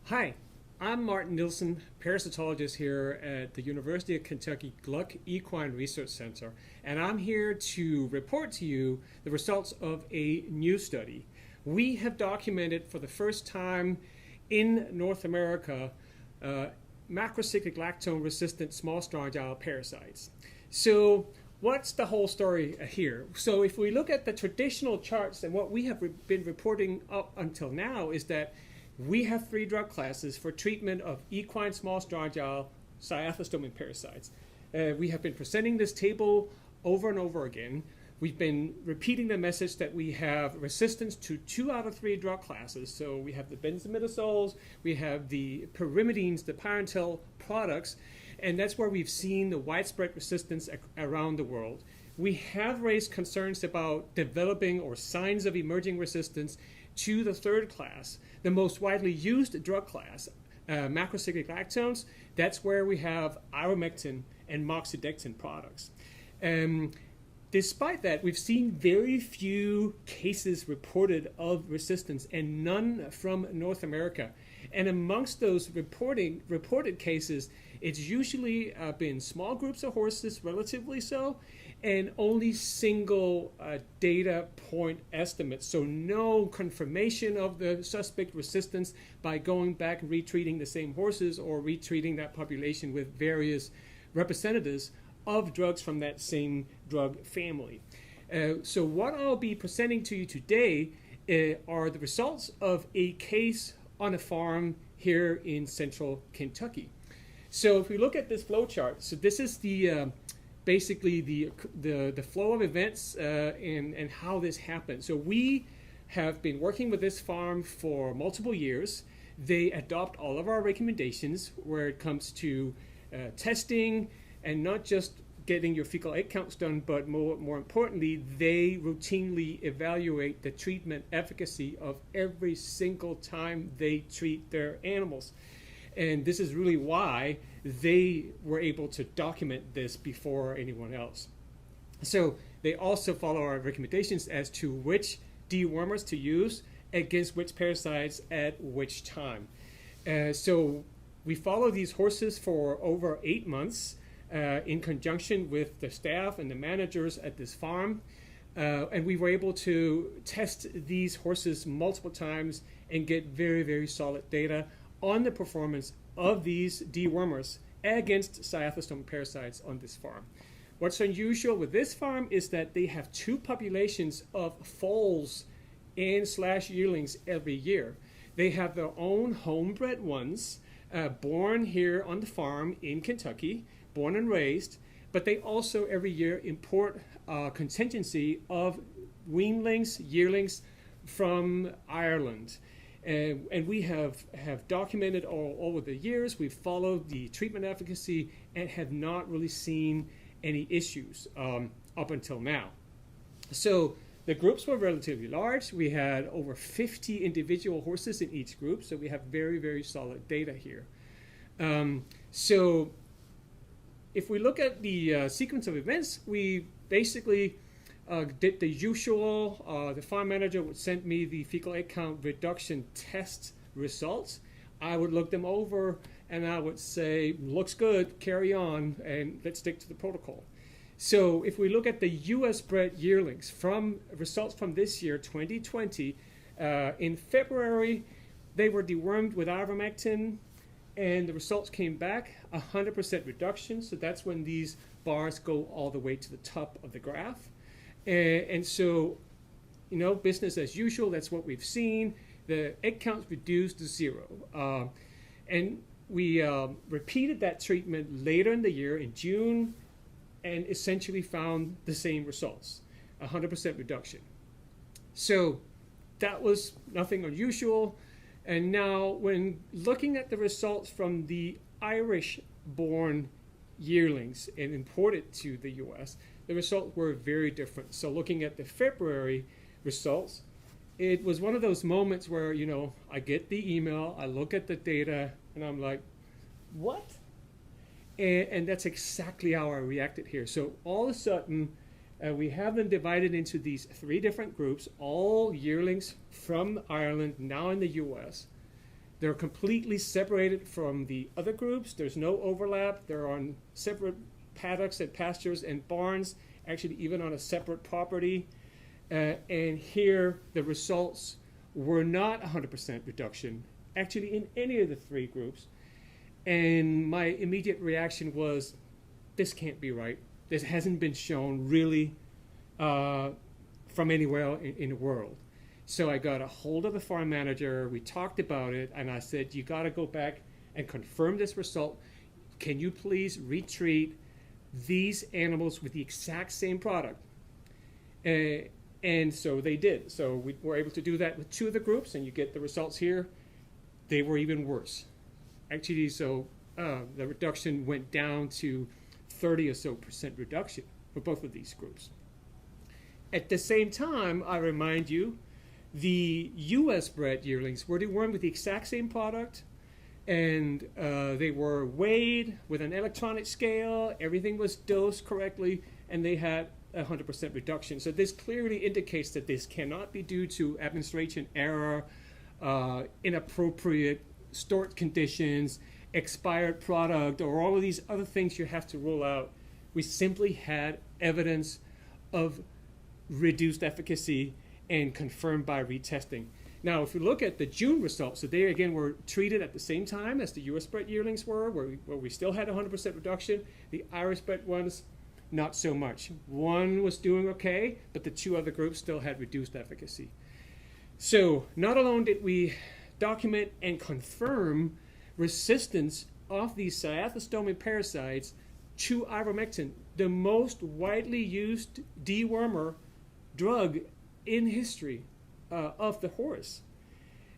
Hi, I'm Martin Nielsen, parasitologist here at the University of Kentucky Gluck Equine Research Center, and I'm here to report to you the results of a new study. We have documented for the first time in North America macrocyclic lactone-resistant small Strongyles parasites. So what's the whole story here? So if we look at the traditional charts, and what we have been reporting up until now is that we have 3 drug classes for treatment of equine small Strongyles cyathostomid parasites. We have been presenting this table over and over again. We've been repeating the message that we have resistance to 2 out of 3 drug classes. So we have the benzimidazoles, we have the pyrimidines, the parenteral products, and that's where we've seen the widespread resistance around the world. We have raised concerns about developing or signs of emerging resistance to the 3rd class, the most widely used drug class, macrocyclic lactones. That's where we have Ivermectin and Moxidectin products. Despite that, we've seen very few cases reported of resistance and none from North America. And amongst those reported cases, it's usually been small groups of horses, relatively so, and only single data point estimates. So no confirmation of the suspect resistance by going back and retreating the same horses or retreating that population with various representatives of drugs from that same drug family. So what I'll be presenting to you today are the results of a case on a farm here in central Kentucky. So if we look at this flow chart, so this is the basically the flow of events and how this happened. So we have been working with this farm for multiple years. They adopt all of our recommendations where it comes to testing, and not just getting your fecal egg counts done, but more importantly, they routinely evaluate the treatment efficacy of every single time they treat their animals. And this is really why they were able to document this before anyone else. So they also follow our recommendations as to which dewormers to use against which parasites at which time. So we follow these horses for over 8 months in conjunction with the staff and the managers at this farm. And we were able to test these horses multiple times and get very, very solid data on the performance of these dewormers against cyathostomid parasites on this farm. What's unusual with this farm is that they have 2 populations of foals and yearlings every year. They have their own homebred ones, born here on the farm in Kentucky, born and raised, but they also every year import a contingency of weanlings, yearlings from Ireland. And we have documented all over the years. We've followed the treatment efficacy and have not really seen any issues up until now. So the groups were relatively large. We had over 50 individual horses in each group, so we have very, very solid data here. So if we look at the sequence of events, we basically did the usual. The farm manager would send me the fecal egg count reduction test results. I would look them over and I would say, looks good, carry on, and let's stick to the protocol. So if we look at the US bred yearlings from results from this year, 2020, in February, they were dewormed with ivermectin, and the results came back 100% reduction. So that's when these bars go all the way to the top of the graph. And so, you know, business as usual, that's what we've seen. The egg counts reduced to 0. And we repeated that treatment later in the year in June and essentially found the same results, 100% reduction. So that was nothing unusual. And now when looking at the results from the Irish-born yearlings and imported to the US, the results were very different. So looking at the February results, it was one of those moments where, you know, I get the email, I look at the data, and I'm like, what? And that's exactly how I reacted here. So all of a sudden, we have them divided into these 3 different groups, all yearlings from Ireland, now in the US. They're completely separated from the other groups. There's no overlap. They're on separate paddocks and pastures and barns, actually even on a separate property. And here the results were not 100% reduction, actually in any of the three groups. And my immediate reaction was, this can't be right. This hasn't been shown really from anywhere in the world. So I got a hold of the farm manager, we talked about it, and I said, you got to go back and confirm this result. Can you please retreat these animals with the exact same product? And so they did. So we were able to do that with two of the groups, and you get the results here. They were even worse. Actually, so the reduction went down to 30% or so reduction for both of these groups. At the same time, I remind you, the U.S. bred yearlings were dewormed with the exact same product, and they were weighed with an electronic scale. Everything was dosed correctly, and they had 100% reduction. So this clearly indicates that this cannot be due to administration error, inappropriate stored conditions, expired product, or all of these other things you have to rule out. We simply had evidence of reduced efficacy and confirmed by retesting. Now, if you look at the June results, so they again were treated at the same time as the U.S. bred yearlings were, where we still had 100% reduction. The Irish bred ones, not so much. One was doing okay, but the two other groups still had reduced efficacy. So not alone did we document and confirm resistance of these cyathostomid parasites to ivermectin, the most widely used dewormer drug in history of the horse.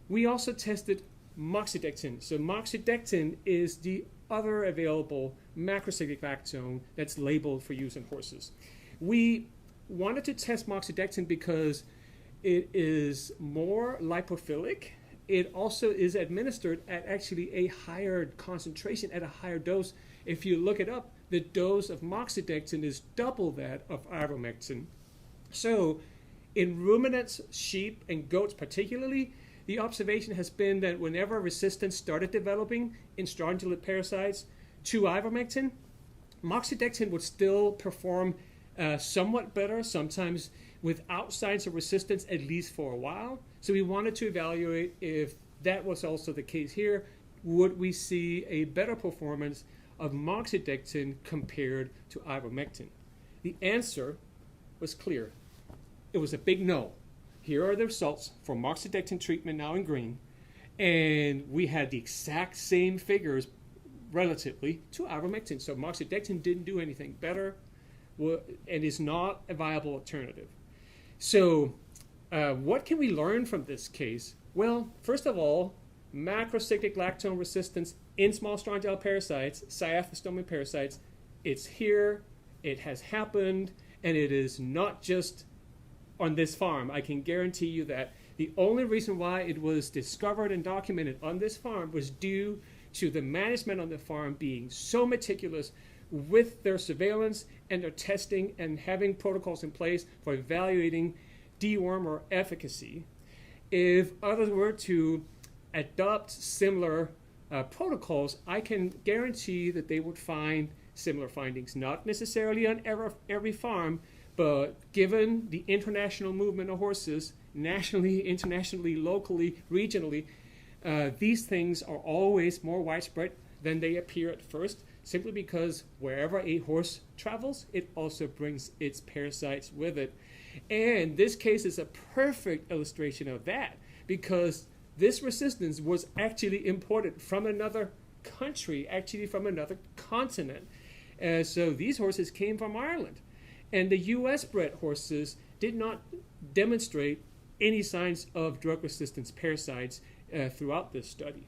We also tested Moxidectin. So Moxidectin is the other available macrocyclic lactone that's labeled for use in horses. We wanted to test Moxidectin because it is more lipophilic. It also is administered at actually a higher concentration, at a higher dose. If you look it up, the dose of Moxidectin is double that of ivermectin. So in ruminants, sheep, and goats particularly, the observation has been that whenever resistance started developing in Strongyles parasites to ivermectin, Moxidectin would still perform somewhat better, sometimes without signs of resistance, at least for a while. So we wanted to evaluate if that was also the case here. Would we see a better performance of Moxidectin compared to ivermectin? The answer was clear. It was a big no. Here are the results for Moxidectin treatment, now in green, and we had the exact same figures relatively to ivermectin. So Moxidectin didn't do anything better and is not a viable alternative. So what can we learn from this case? Well, first of all, macrocyclic lactone resistance in small Strongyles parasites, cyathostomid parasites, it's here, it has happened, and it is not just on this farm. I can guarantee you that the only reason why it was discovered and documented on this farm was due to the management on the farm being so meticulous with their surveillance and their testing and having protocols in place for evaluating dewormer efficacy. If others were to adopt similar protocols, I can guarantee that they would find similar findings, not necessarily on every farm, but given the international movement of horses, nationally, internationally, locally, regionally, these things are always more widespread than they appear at first, simply because wherever a horse travels, it also brings its parasites with it. And this case is a perfect illustration of that, because this resistance was actually imported from another country, actually from another continent. So these horses came from Ireland. And the U.S. bred horses did not demonstrate any signs of drug resistance parasites throughout this study.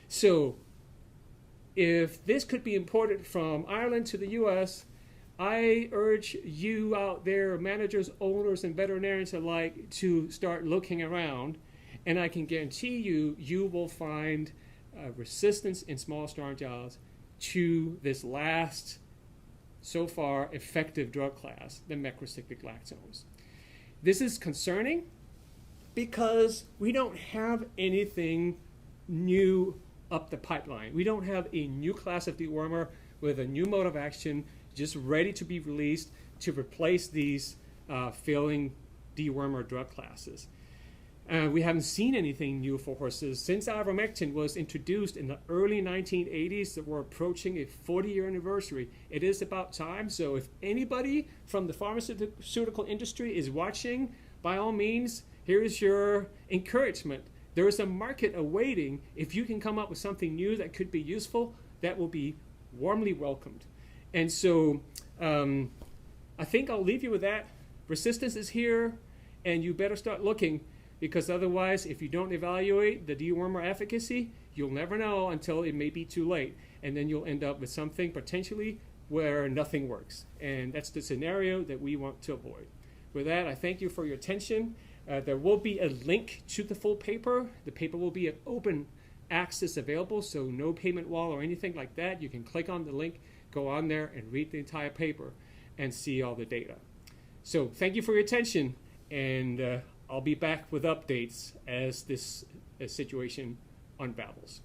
So if this could be imported from Ireland to the U.S., I urge you out there, managers, owners, and veterinarians alike, to start looking around. And I can guarantee you, you will find resistance in small Strongyles to this last, so far, effective drug class, the macrocyclic lactones. This is concerning because we don't have anything new up the pipeline. We don't have a new class of dewormer with a new mode of action just ready to be released to replace these failing dewormer drug classes. We haven't seen anything new for horses. Since Ivermectin was introduced in the early 1980s, that we're approaching a 40-year anniversary. It is about time. So if anybody from the pharmaceutical industry is watching, by all means, here is your encouragement. There is a market awaiting. If you can come up with something new that could be useful, that will be warmly welcomed. And so I think I'll leave you with that. Resistance is here, and you better start looking, because otherwise, if you don't evaluate the dewormer efficacy, you'll never know until it may be too late. And then you'll end up with something potentially where nothing works. And that's the scenario that we want to avoid. With that, I thank you for your attention. There will be a link to the full paper. The paper will be at open access available, so no payment wall or anything like that. You can click on the link, go on there, and read the entire paper and see all the data. So thank you for your attention, and I'll be back with updates as this situation unravels.